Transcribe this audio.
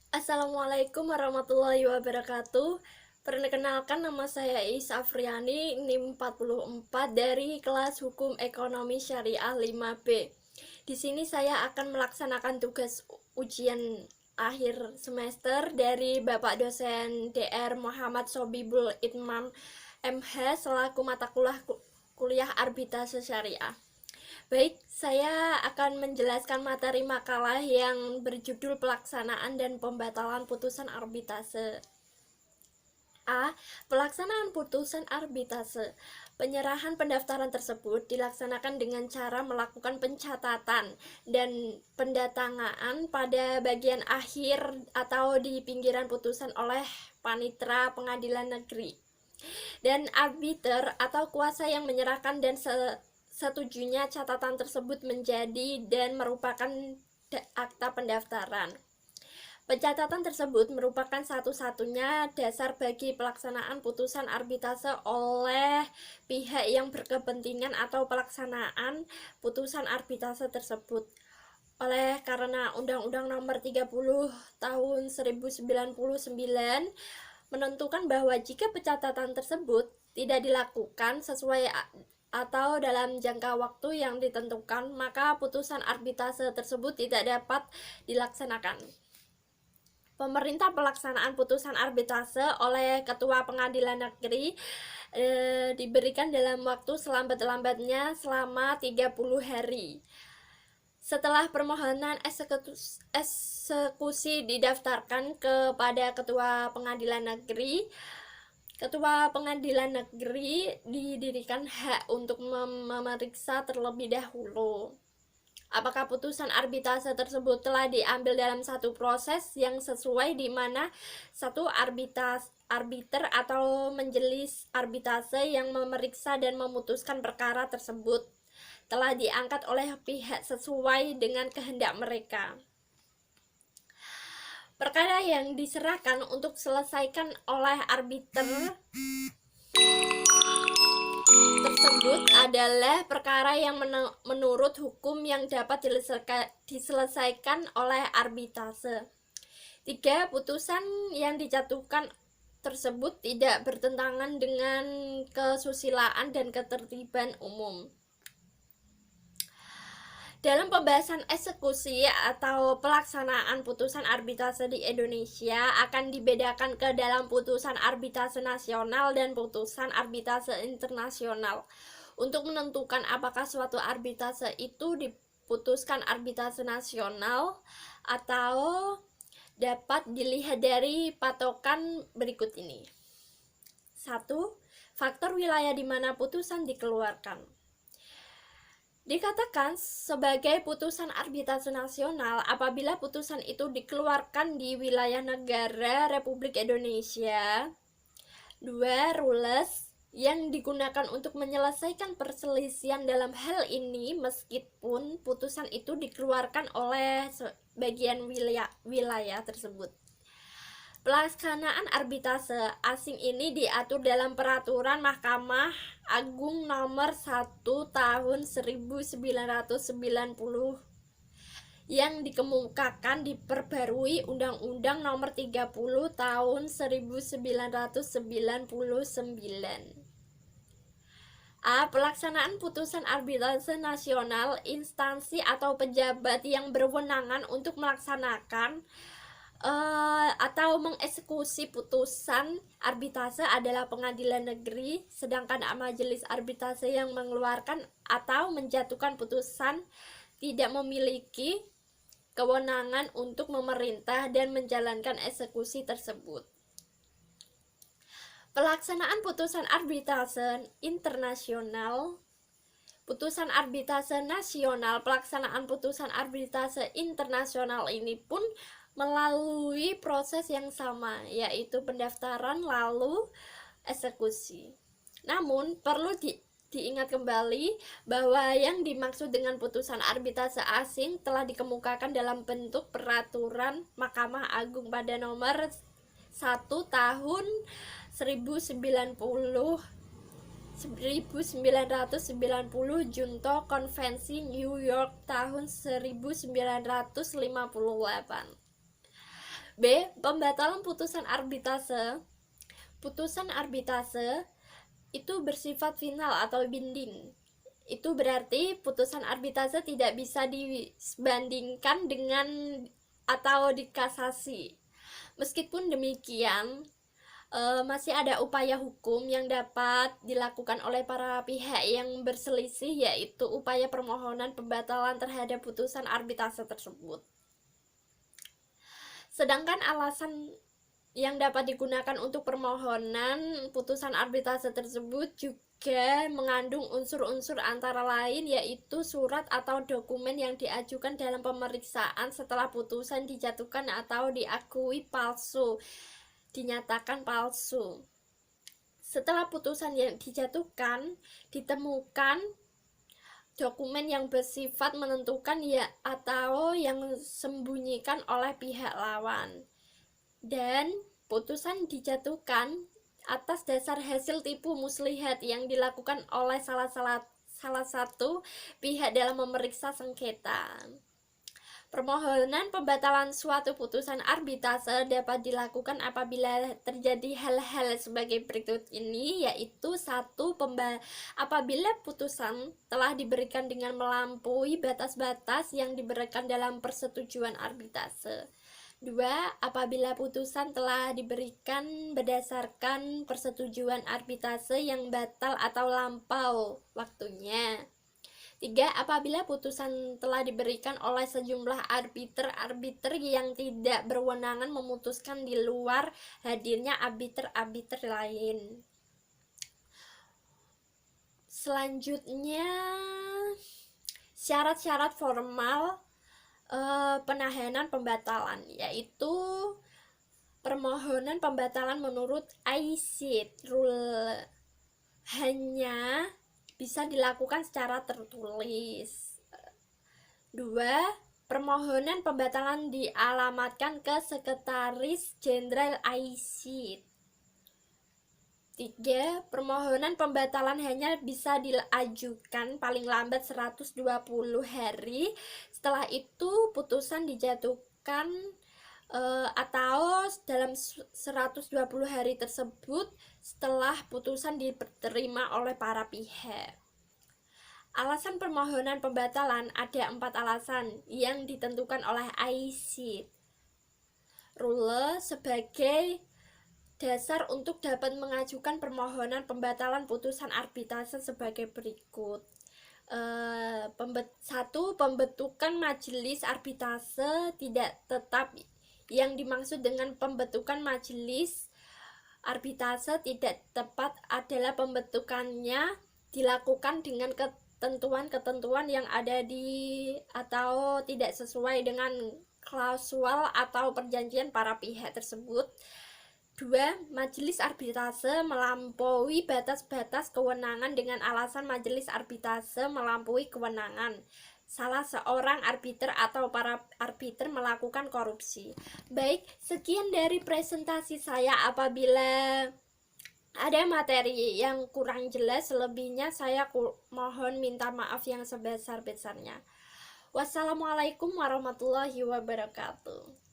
Assalamualaikum warahmatullahi wabarakatuh. Perkenalkan, nama saya Is Afriani, NIM 44 dari kelas Hukum Ekonomi Syariah 5B. Di sini saya akan melaksanakan tugas ujian akhir semester dari Bapak dosen DR Muhammad Sobibul Itmam MH selaku mata kuliah Arbitrase Syariah. Baik, saya akan menjelaskan materi makalah yang berjudul pelaksanaan dan pembatalan putusan arbitrase. A. Pelaksanaan putusan arbitrase. Penyerahan pendaftaran tersebut dilaksanakan dengan cara melakukan pencatatan dan pendatangan pada bagian akhir atau di pinggiran putusan oleh panitera pengadilan negeri. Dan arbiter atau kuasa yang menyerahkan dan setujunya catatan tersebut menjadi dan merupakan akta pendaftaran. Pencatatan tersebut merupakan satu-satunya dasar bagi pelaksanaan putusan arbitrase oleh pihak yang berkepentingan atau pelaksanaan putusan arbitrase tersebut. Oleh karena Undang-Undang Nomor 30 Tahun 1099 menentukan bahwa jika pencatatan tersebut tidak dilakukan sesuai atau dalam jangka waktu yang ditentukan, maka putusan arbitrase tersebut tidak dapat dilaksanakan. Pemerintah pelaksanaan putusan arbitrase oleh Ketua Pengadilan Negeri diberikan dalam waktu selambat-lambatnya selama 30 hari. Setelah permohonan eksekusi didaftarkan kepada Ketua Pengadilan Negeri, Ketua Pengadilan Negeri didirikan hak untuk memeriksa terlebih dahulu apakah putusan arbitrase tersebut telah diambil dalam satu proses yang sesuai, di mana satu arbiter atau majelis arbitrase yang memeriksa dan memutuskan perkara tersebut telah diangkat oleh pihak sesuai dengan kehendak mereka. Perkara yang diserahkan untuk selesaikan oleh arbiter tersebut adalah perkara yang menurut hukum yang dapat diselesaikan oleh arbitrase. 3. Putusan yang dijatuhkan tersebut tidak bertentangan dengan kesusilaan dan ketertiban umum. Dalam pembahasan eksekusi atau pelaksanaan putusan arbitrase di Indonesia akan dibedakan ke dalam putusan arbitrase nasional dan putusan arbitrase internasional. Untuk menentukan apakah suatu arbitrase itu diputuskan arbitrase nasional atau dapat dilihat dari patokan berikut ini. 1. Faktor wilayah di mana putusan dikeluarkan. Dikatakan sebagai putusan arbitrase nasional apabila putusan itu dikeluarkan di wilayah negara Republik Indonesia. 2. Rules yang digunakan untuk menyelesaikan perselisihan dalam hal ini meskipun putusan itu dikeluarkan oleh bagian wilayah tersebut. Pelaksanaan arbitrase asing ini diatur dalam Peraturan Mahkamah Agung Nomor 1 Tahun 1990 yang dikemukakan diperbarui Undang-Undang Nomor 30 Tahun 1999. A. Pelaksanaan putusan arbitrase nasional. Instansi atau pejabat yang berwenangan untuk melaksanakan atau mengeksekusi putusan arbitrase adalah pengadilan negeri, sedangkan majelis arbitrase yang mengeluarkan atau menjatuhkan putusan tidak memiliki kewenangan untuk memerintah dan menjalankan eksekusi tersebut. Pelaksanaan putusan arbitrase internasional. Putusan arbitrase nasional, pelaksanaan putusan arbitrase internasional ini pun melalui proses yang sama, yaitu pendaftaran lalu eksekusi. Namun perlu diingat kembali bahwa yang dimaksud dengan putusan arbitrase asing telah dikemukakan dalam bentuk Peraturan Mahkamah Agung pada nomor 1 tahun 1990 Junto Konvensi New York tahun 1958. B. Pembatalan putusan arbitrase. Putusan arbitrase itu bersifat final atau binding. Itu berarti putusan arbitrase tidak bisa dibandingkan dengan atau dikasasi. Meskipun demikian, masih ada upaya hukum yang dapat dilakukan oleh para pihak yang berselisih, yaitu upaya permohonan pembatalan terhadap putusan arbitrase tersebut. Sedangkan alasan yang dapat digunakan untuk permohonan putusan arbitrase tersebut juga mengandung unsur-unsur antara lain, yaitu surat atau dokumen yang diajukan dalam pemeriksaan setelah putusan dijatuhkan atau diakui palsu, dinyatakan palsu. Setelah putusan yang dijatuhkan, ditemukan dokumen yang bersifat menentukan atau yang disembunyikan oleh pihak lawan, dan putusan dijatuhkan atas dasar hasil tipu muslihat yang dilakukan oleh salah satu pihak dalam memeriksa sengketa. Permohonan pembatalan suatu putusan arbitrase dapat dilakukan apabila terjadi hal-hal sebagai berikut ini, yaitu 1. Apabila putusan telah diberikan dengan melampaui batas-batas yang diberikan dalam persetujuan arbitrase. 2. Apabila putusan telah diberikan berdasarkan persetujuan arbitrase yang batal atau lampau waktunya. 3. Apabila putusan telah diberikan oleh sejumlah arbiter yang tidak berwenangan memutuskan di luar hadirnya arbiter lain. Selanjutnya, syarat-syarat formal penahanan pembatalan, yaitu permohonan pembatalan menurut ICIT rule hanya bisa dilakukan secara tertulis. 2. Permohonan pembatalan dialamatkan ke Sekretaris Jenderal ICIT. 3. Permohonan pembatalan hanya bisa diajukan paling lambat 120 hari setelah itu putusan dijatuhkan, atau dalam 120 hari tersebut setelah putusan diterima oleh para pihak. Alasan permohonan pembatalan ada 4 alasan yang ditentukan oleh ICIT rule sebagai dasar untuk dapat mengajukan permohonan pembatalan putusan arbitrase sebagai berikut. 1. Pembentukan majelis arbitrase tidak tetap. Yang dimaksud dengan pembentukan majelis arbitrase tidak tepat adalah pembentukannya dilakukan dengan ketentuan-ketentuan yang ada di atau tidak sesuai dengan klausul atau perjanjian para pihak tersebut. 2. Majelis arbitrase melampaui batas-batas kewenangan dengan alasan majelis arbitrase melampaui kewenangan salah seorang arbiter atau para arbiter melakukan korupsi. Baik, sekian dari presentasi saya. Apabila ada materi yang kurang jelas, selebihnya saya mohon minta maaf yang sebesar-besarnya. Wassalamualaikum warahmatullahi wabarakatuh.